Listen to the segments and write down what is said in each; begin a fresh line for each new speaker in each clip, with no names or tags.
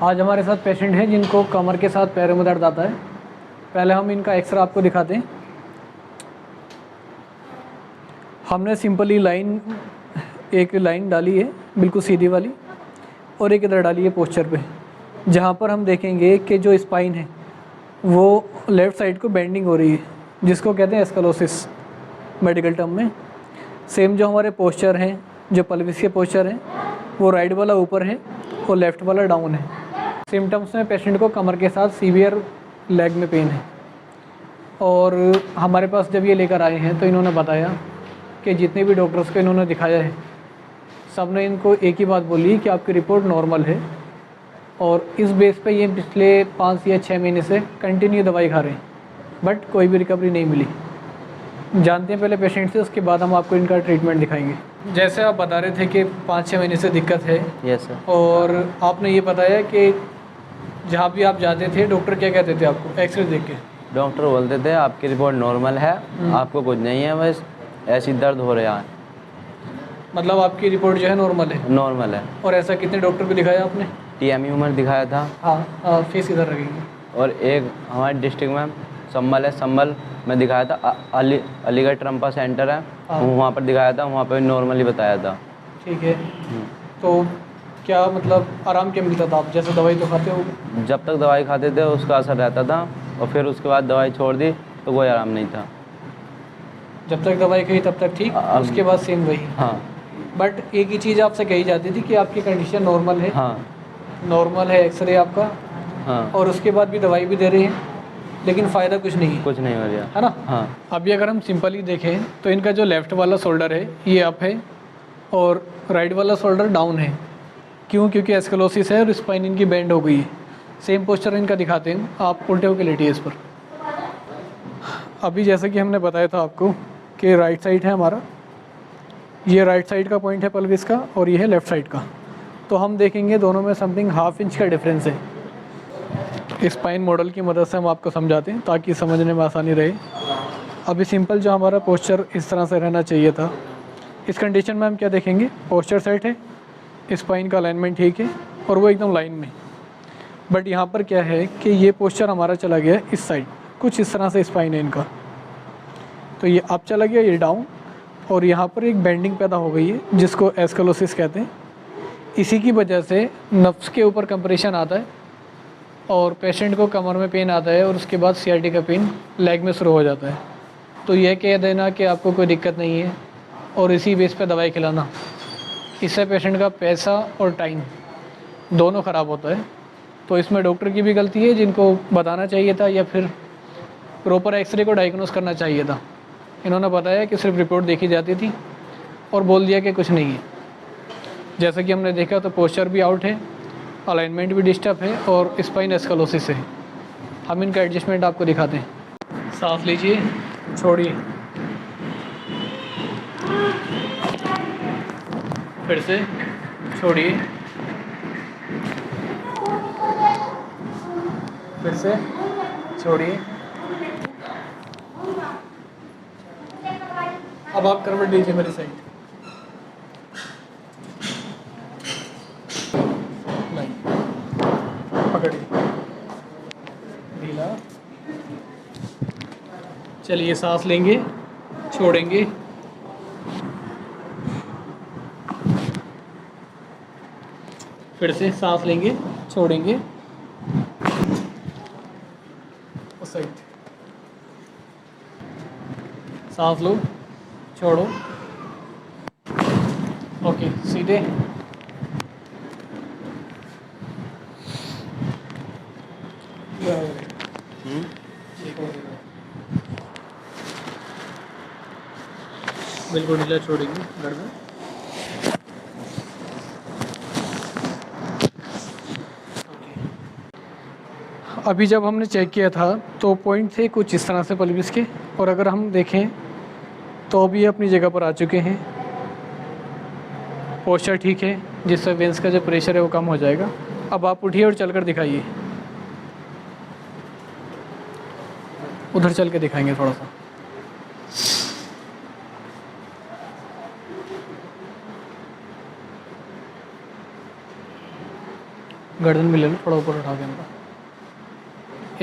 आज हमारे साथ पेशेंट हैं जिनको कमर के साथ पैरों में दर्द आता है। पहले हम इनका एक्सरे आपको दिखाते हैं। हमने सिंपली एक लाइन डाली है बिल्कुल सीधी वाली, और एक इधर डाली है पोस्चर पे, जहाँ पर हम देखेंगे कि जो स्पाइन है वो लेफ़्ट साइड को बेंडिंग हो रही है, जिसको कहते हैं एस्केलोसिस मेडिकल टर्म में। सेम जो हमारे पोस्चर हैं, जो पल्विस के पोस्चर हैं, वो राइट वाला ऊपर है और लेफ़्ट वाला डाउन है। सिम्टम्स में पेशेंट को कमर के साथ सीवियर लेग में पेन है, और हमारे पास जब ये लेकर आए हैं तो इन्होंने बताया कि जितने भी डॉक्टर्स को इन्होंने दिखाया है सब ने इनको एक ही बात बोली कि आपकी रिपोर्ट नॉर्मल है, और इस बेस पे ये पिछले 5 या 6 महीने से कंटिन्यू दवाई खा रहे हैं, बट कोई भी रिकवरी नहीं मिली। जानते हैं पहले पेशेंट से, उसके बाद हम आपको इनका ट्रीटमेंट दिखाएंगे। जैसे आप बता रहे थे कि 5-6 महीने से दिक्कत है।
Yes sir.
और आपने ये बताया कि जहाँ भी आप जाते थे डॉक्टर क्या कहते थे आपको एक्सरे देख के?
डॉक्टर बोलते थे आपकी रिपोर्ट नॉर्मल है, आपको कुछ नहीं है, बस ऐसी दर्द हो रहा है।
मतलब आपकी रिपोर्ट जो है नॉर्मल है?
नॉर्मल है।
और ऐसा कितने डॉक्टर को दिखाया आपने?
TME उमर दिखाया था।
हाँ, फीस इधर रखेंगे।
और एक हमारे डिस्ट्रिक्ट में संभल है, संभल में दिखाया था। अलीगढ़ ट्रम्पा सेंटर है, वहाँ पर दिखाया था, वहाँ पर नॉर्मली बताया था।
ठीक है। तो क्या मतलब आराम क्या मिलता था? आप जैसे दवाई तो खाते हो?
जब तक दवाई खाते थे उसका असर रहता था, और फिर उसके बाद दवाई छोड़ दी तो कोई आराम नहीं था।
जब तक दवाई खाई तब तक ठीक, उसके बाद सेम वही?
हाँ।
बट एक ही चीज़ आपसे कही जाती थी कि आपकी कंडीशन नॉर्मल है।
हाँ।
नॉर्मल है एक्सरे आपका।
हाँ।
और उसके बाद भी दवाई भी दे रहे हैं, लेकिन फ़ायदा कुछ नहीं है।
कुछ नहीं हो रहा
है ना?
हाँ।
अभी अगर हम सिंपली देखें तो इनका जो लेफ़्ट वाला शोल्डर है ये अप है, और राइट वाला शोल्डर डाउन है। क्यों? क्योंकि एस्केलोसिस है और स्पाइन इनकी बेंड हो गई है। सेम पोस्चर इनका दिखाते हैं, आप उल्टे होकर लेटिए इस पर। अभी जैसे कि हमने बताया था आपको कि राइट साइड है हमारा, ये राइट साइड का पॉइंट है पल्विस का, और ये है लेफ़्ट साइड का। तो हम देखेंगे दोनों में समथिंग 1/2 इंच का डिफरेंस है। स्पाइन मॉडल की मदद से हम आपको समझाते हैं ताकि समझने में आसानी रहे। अभी सिंपल जो हमारा पोस्चर इस तरह से रहना चाहिए था। इस कंडीशन में हम क्या देखेंगे? पोस्चर सेट है, स्पाइन का अलाइनमेंट ठीक है, और वो एकदम लाइन में। बट यहाँ पर क्या है कि ये पोस्चर हमारा चला गया इस साइड, कुछ इस तरह से स्पाइन है इनका। तो ये अप चला गया, ये डाउन, और यहाँ पर एक बेंडिंग पैदा हो गई है जिसको एस्केलोसिस कहते हैं। इसी की वजह से नफ्स के ऊपर कंप्रेशन आता है और पेशेंट को कमर में पेन आता है, और उसके बाद CRT का पेन लेग में शुरू हो जाता है। तो यह कह देना कि आपको कोई दिक्कत नहीं है और इसी बेस पे दवाई खिलाना, इससे पेशेंट का पैसा और टाइम दोनों ख़राब होता है। तो इसमें डॉक्टर की भी गलती है, जिनको बताना चाहिए था या फिर प्रॉपर एक्सरे को डायग्नोस करना चाहिए था। इन्होंने बताया कि सिर्फ रिपोर्ट देखी जाती थी और बोल दिया कि कुछ नहीं है। जैसा कि हमने देखा तो पोस्चर भी आउट है, अलाइनमेंट भी डिस्टर्ब है, और स्पाइन एस्केलोसिस है। हम इनका एडजस्टमेंट आपको दिखाते हैं। सांस लीजिए, छोड़िए, फिर से छोड़िए, फिर से छोड़िए। अब आप करवट लीजिए मेरी साइड। पकड़िए, ढीला। चलिए, सांस लेंगे, छोड़ेंगे, फिर से सांस लेंगे, छोड़ेंगे, उस साइड सांस लो, छोड़ो, ओके, सीधे। बिल्कुल ढीला छोड़ेंगे घर में। अभी जब हमने चेक किया था तो पॉइंट थे कुछ इस तरह से पल्विस के, और अगर हम देखें तो अभी अपनी जगह पर आ चुके हैं। पोस्चर ठीक है, जिससे वेंस का जो प्रेशर है वो कम हो जाएगा। अब आप उठिए और चलकर दिखाइए। उधर चल के दिखाएंगे थोड़ा सा। गर्दन भी ले लो, थोड़ा ऊपर उठा के इनका,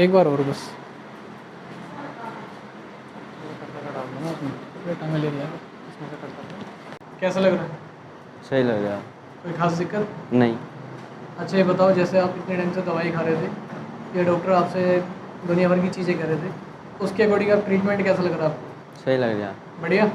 एक बार और बस। टांगे ले लिया इसमें से करता। कैसा लग रहा है?
सही लग रहा है।
कोई खास दिक्कत?
नहीं।
अच्छा ये बताओ, जैसे आप इतने टाइम से दवाई खा रहे थे, ये डॉक्टर आपसे दुनिया भर की चीज़ें कह रहे थे, उसके अकॉर्डिंग आप ट्रीटमेंट कैसा लग रहा है आपको?
सही लग रहा है।
बढ़िया।